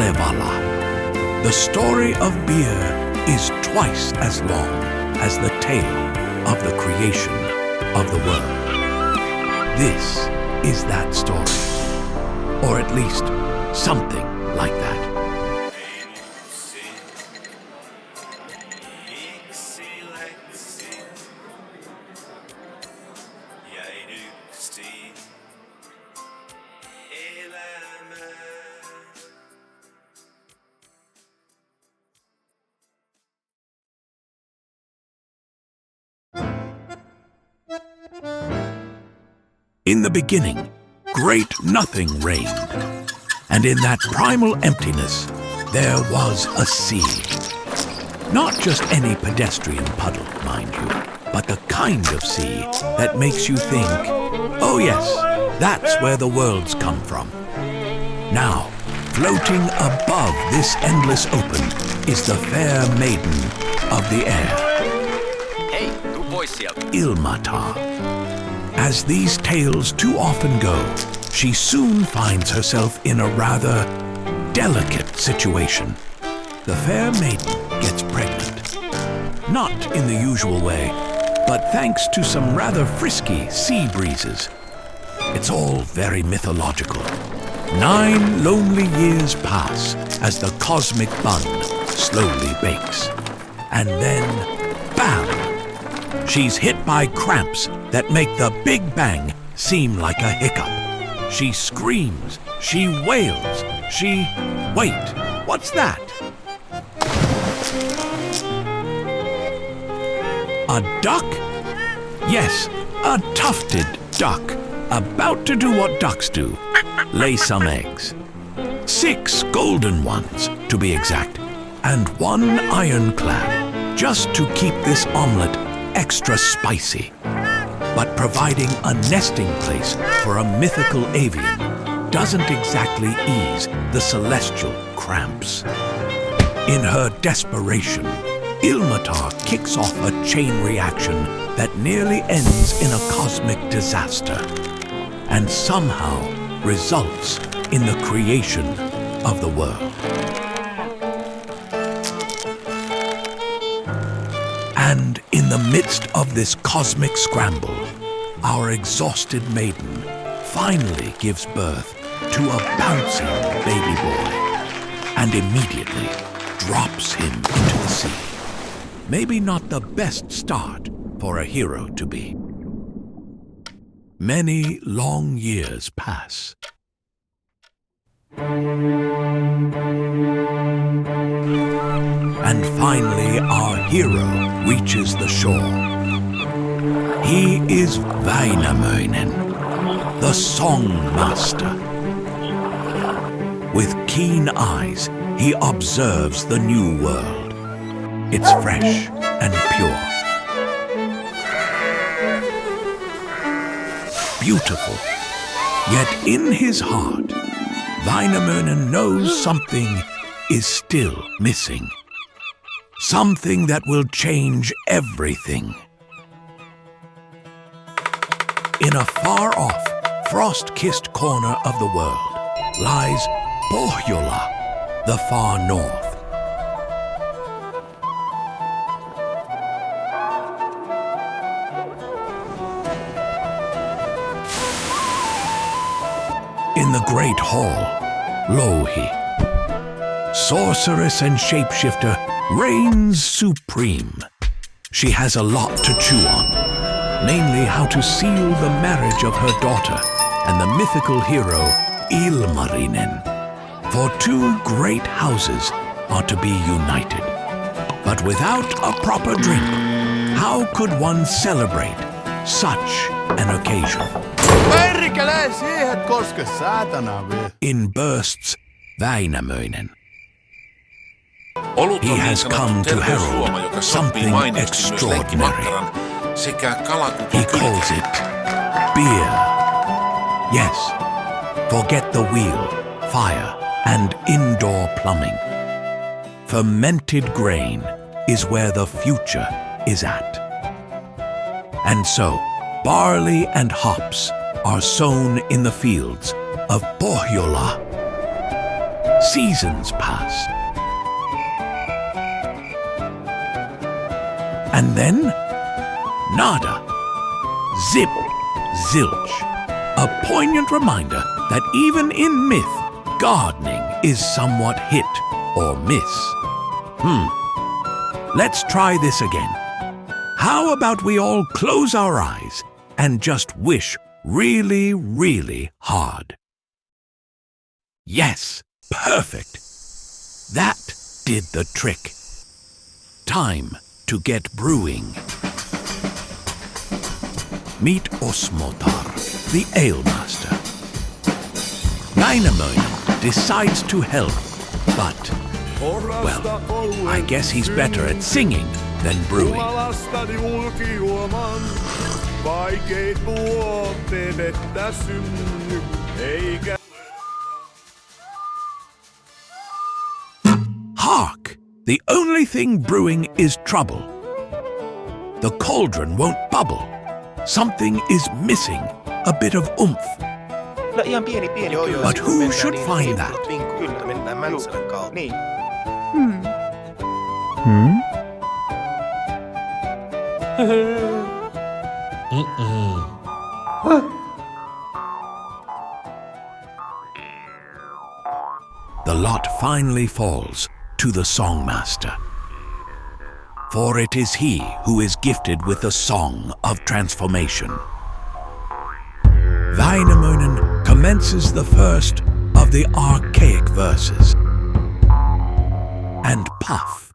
Kalevala. The story of beer is twice as long as the tale of the creation of the world. This is that story, or at least something like that. In the beginning, great nothing reigned, and in that primal emptiness, there was a sea. Not just any pedestrian puddle, mind you, but the kind of sea that makes you think, oh yes, that's where the worlds come from. Now, floating above this endless open is the fair maiden of the air. Hei, tuu pois sieltä. Ilmatar. As these tales too often go, she soon finds herself in a rather delicate situation. The fair maiden gets pregnant. Not in the usual way, but thanks to some rather frisky sea breezes. It's all very mythological. 9 lonely years pass as the cosmic bun slowly bakes. And then, bam! She's hit by cramps that make the Big Bang seem like a hiccup. She screams, she wails, she... Wait, what's that? A duck? Yes, a tufted duck, about to do what ducks do, lay some eggs. 6 golden ones, to be exact, and 1 ironclad, just to keep this omelet extra spicy. But providing a nesting place for a mythical avian doesn't exactly ease the celestial cramps. In her desperation, Ilmatar kicks off a chain reaction that nearly ends in a cosmic disaster, and somehow results in the creation of the world. And in the midst of this cosmic scramble, our exhausted maiden finally gives birth to a bouncing baby boy and immediately drops him into the sea. Maybe not the best start for a hero to be. Many long years pass. And finally, our hero reaches the shore. He is Väinämöinen, the song master. With keen eyes, he observes the new world. It's fresh and pure. Beautiful. Yet in his heart, Väinämöinen knows something is still missing. Something that will change everything. In a far-off, frost-kissed corner of the world lies Pohjola, the far north. In the great hall, Louhi, sorceress and shapeshifter, reigns supreme. She has a lot to chew on, mainly how to seal the marriage of her daughter and the mythical hero Ilmarinen. For 2 great houses are to be united. But without a proper drink, how could one celebrate such an occasion? Perkele, siihen koske saatana vie. In bursts Väinämöinen. He has come to herald something extraordinary. He calls it beer. Yes, forget the wheel, fire, and indoor plumbing. Fermented grain is where the future is at. And so, barley and hops are sown in the fields of Pohjola. seasons pass. And then, nada, zip, zilch. A poignant reminder that even in myth, gardening is somewhat hit or miss. Let's try this again. How about we all close our eyes and just wish really, really hard? Yes, perfect. That did the trick. Time to get brewing. Meet Osmotar, the ale master. Väinämöinen decides to help, but, well, I guess he's better at singing than brewing. Jumalastani ulkijuoman, vaikeit tuotteet synny, eikä... Hark! The only thing brewing is trouble. The cauldron won't bubble. Something is missing, a bit of oomph. No ihan pieni kyllä. But who Mennään should niin find vinkkulut, that? vinkkulut. Kyllä, mennään Mäntsälän kautta. Niin. The lot finally falls to the songmaster. For it is he who is gifted with the song of transformation. Väinämöinen commences the first of the archaic verses. And puff.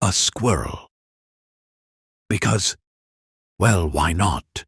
A squirrel. Because, well, why not?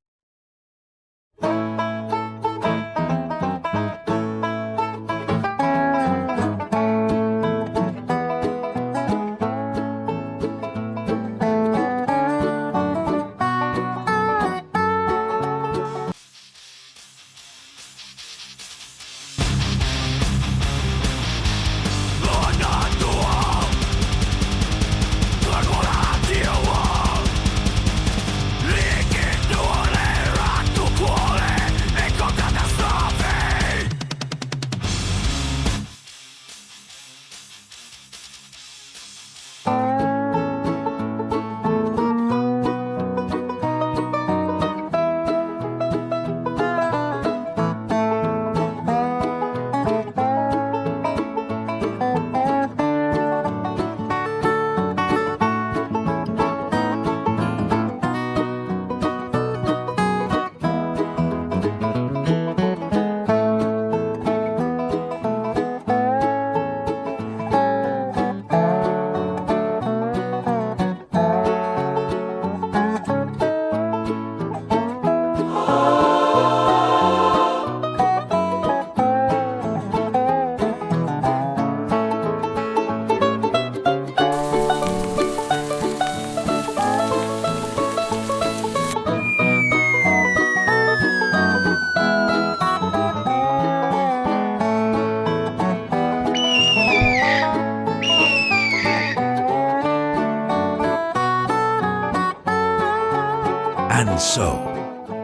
And so,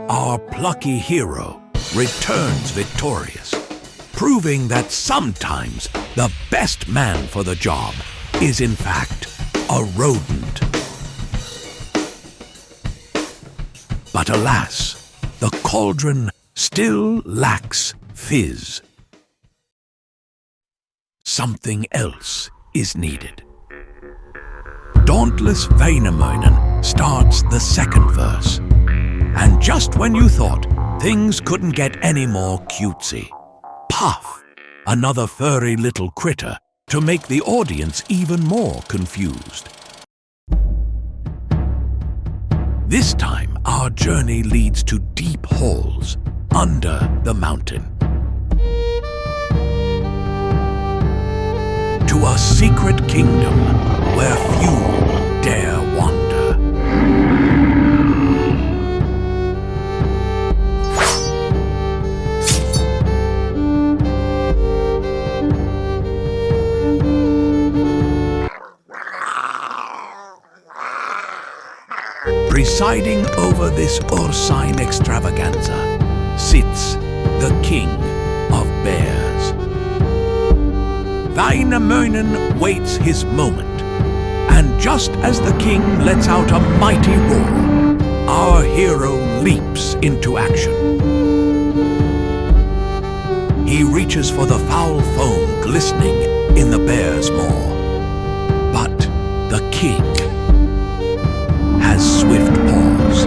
our plucky hero returns victorious, proving that sometimes the best man for the job is in fact a rodent. But alas, the cauldron still lacks fizz. Something else is needed. Dauntless Väinämöinen starts the second verse. And just when you thought things couldn't get any more cutesy, puff, another furry little critter to make the audience even more confused. This time, our journey leads to deep halls under the mountain. To a secret kingdom where few dare wander. Presiding over this ursine extravaganza sits the king of bears. Wainamoinen waits his moment, and just as the king lets out a mighty roar, our hero leaps into action. He reaches for the foul foam glistening in the bear's maw. But the king has swift paws.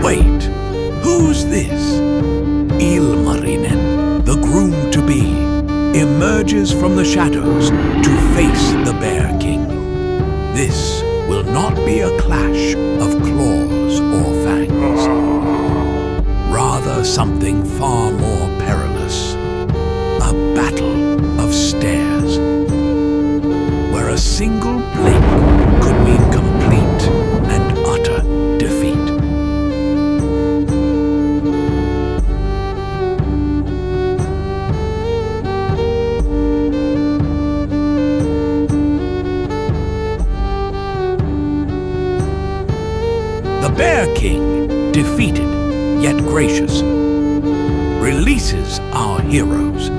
Wait, who's this? Ilmarinen, the groom-to-be, emerges from the shadows to face the Bear King. This will not be a clash of claws or fangs. Rather something far more perilous. A battle of stares, where a single blink could mean complete and utter defeat. The Bear King, defeated yet gracious, releases our heroes.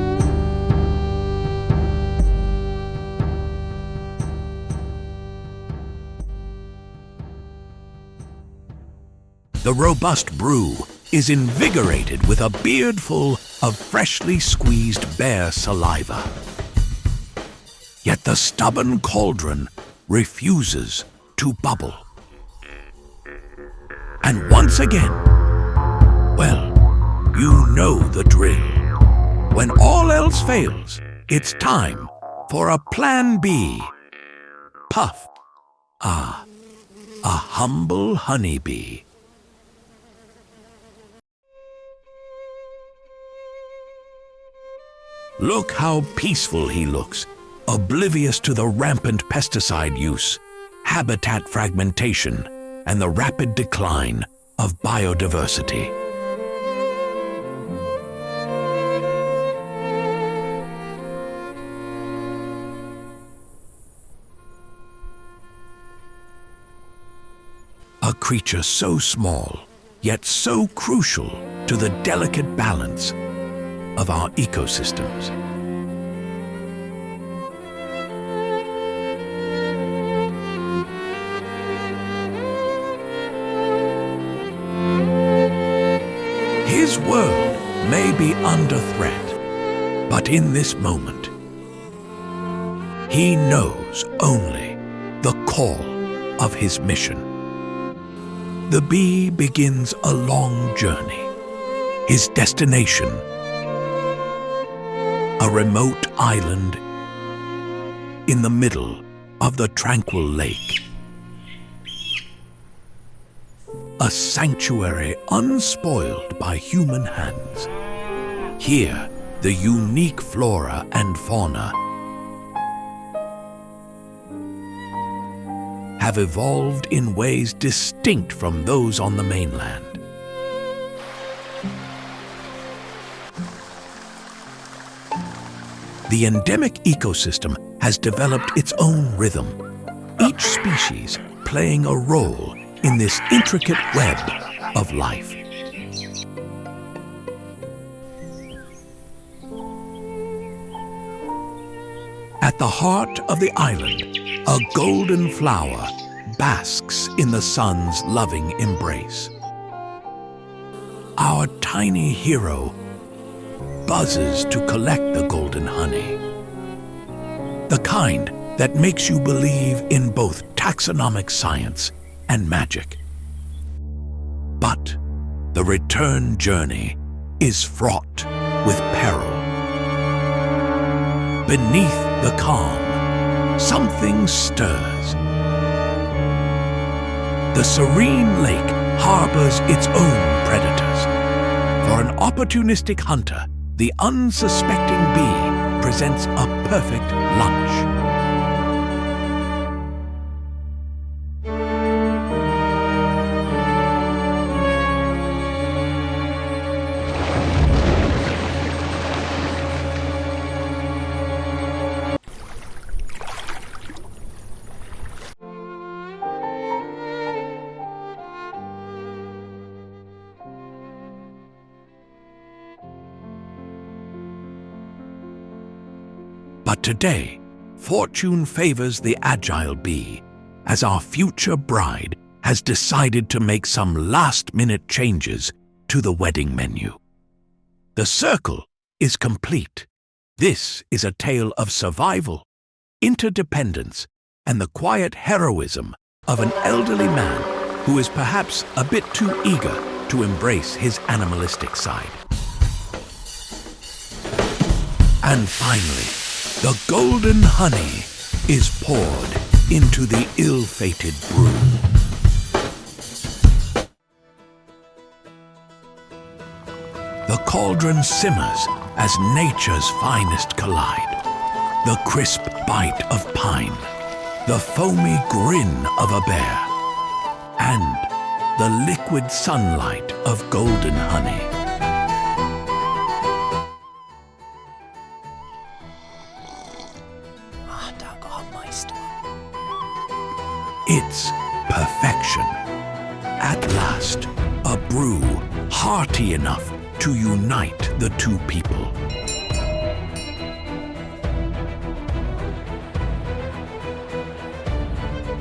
The robust brew is invigorated with a beardful of freshly squeezed bear saliva. Yet the stubborn cauldron refuses to bubble. And once again, well, you know the drill. When all else fails, it's time for a plan B. Puff. Ah, a humble honeybee. Look how peaceful he looks, oblivious to the rampant pesticide use, habitat fragmentation, and the rapid decline of biodiversity. A creature so small, yet so crucial to the delicate balance of our ecosystems. His world may be under threat, but in this moment, he knows only the call of his mission. The bee begins a long journey. His destination, a remote island in the middle of the tranquil lake. A sanctuary unspoiled by human hands. Here, the unique flora and fauna have evolved in ways distinct from those on the mainland. The endemic ecosystem has developed its own rhythm, each species playing a role in this intricate web of life. At the heart of the island, a golden flower basks in the sun's loving embrace. Our tiny hero buzzes to collect the golden honey, the kind that makes you believe in both taxonomic science and magic. But the return journey is fraught with peril. Beneath the calm, something stirs. The serene lake harbors its own predators. For an opportunistic hunter, the unsuspecting bee presents a perfect lunch. But today, fortune favors the agile bee, as our future bride has decided to make some last-minute changes to the wedding menu. The circle is complete. This is a tale of survival, interdependence, and the quiet heroism of an elderly man who is perhaps a bit too eager to embrace his animalistic side. And finally, the golden honey is poured into the ill-fated brew. The cauldron simmers as nature's finest collide. The crisp bite of pine, the foamy grin of a bear, and the liquid sunlight of golden honey. Mahtaakohan maistua? It's perfection. At last, a brew hearty enough to unite the two people.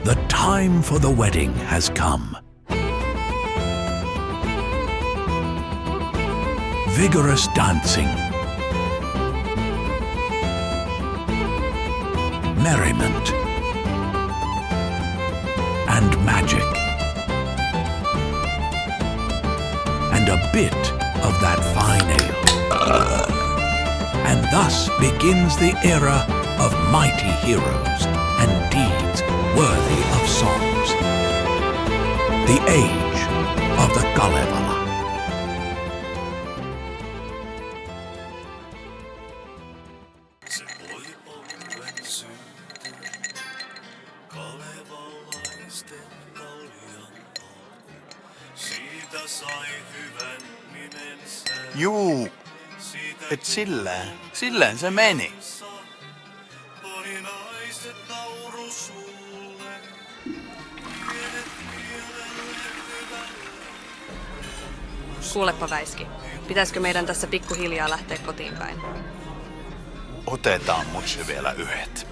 The time for the wedding has come. Vigorous dancing, merriment, and magic, and a bit of that fine ale. And thus begins the era of mighty heroes and deeds worthy of songs. The age of the Kalevala. Se poipolven syntyy kalevalaisten kaljan alku. Siitä sai hyvän nimensä. Juu, Siitä et silleen se meni. moninaiset nauru sulle. Pienet pienelle hyvälle. Kuulepa Väiski, pitäisikö meidän tässä pikkuhiljaa lähteä kotiin päin? Otetaan mutsi vielä yhdet.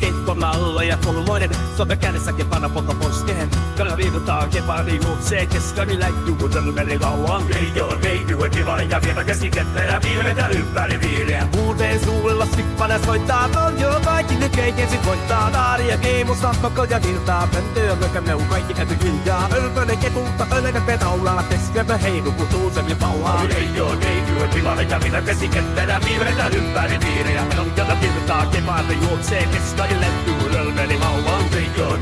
Keittomalla ja pulloinen Sobe kädessäkin panna polta poskeen Kalja viikutaan kepari juoksee Keskani läikkyy kun tölmeri kauan Veijo tilan ja vielä käsikettä ja viimetä ympäri viireä Muuten suulla sippana soittaa on jo kaikki nyt keikesi koittaa Naari ja keimo sampakko ja virtaa Pöntöä mökämme on kaikki käyty hiljaa Ölpönen ketulta ölkät petaulalla Keskeltä heinu kun tuusemi pauhaa Veijo tilan ja vielä käsikettä ja viimetä ympäri viireä Kalja virtaa kepari juoksee Keskani läikkyy ölmeri kauan Veijo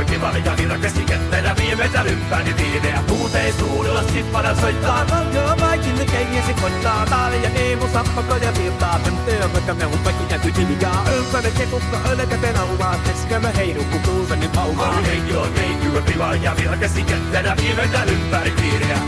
tilan ja vielä käsikettä ja viimetä ympäri viireä Muuten suulla sippana soittaa on jo kaikki nyt keikesi koittaa Naari ja keimo sampakko ja virtaa Pöntöä mökämme on kaikki käyty hiljaa Ölpönen ketulta ölkät petaulalla Keskeltä heinu kun tuusemi pauhaa Veijo tilan ja vielä käsikettä ja viimetä ympäri viireä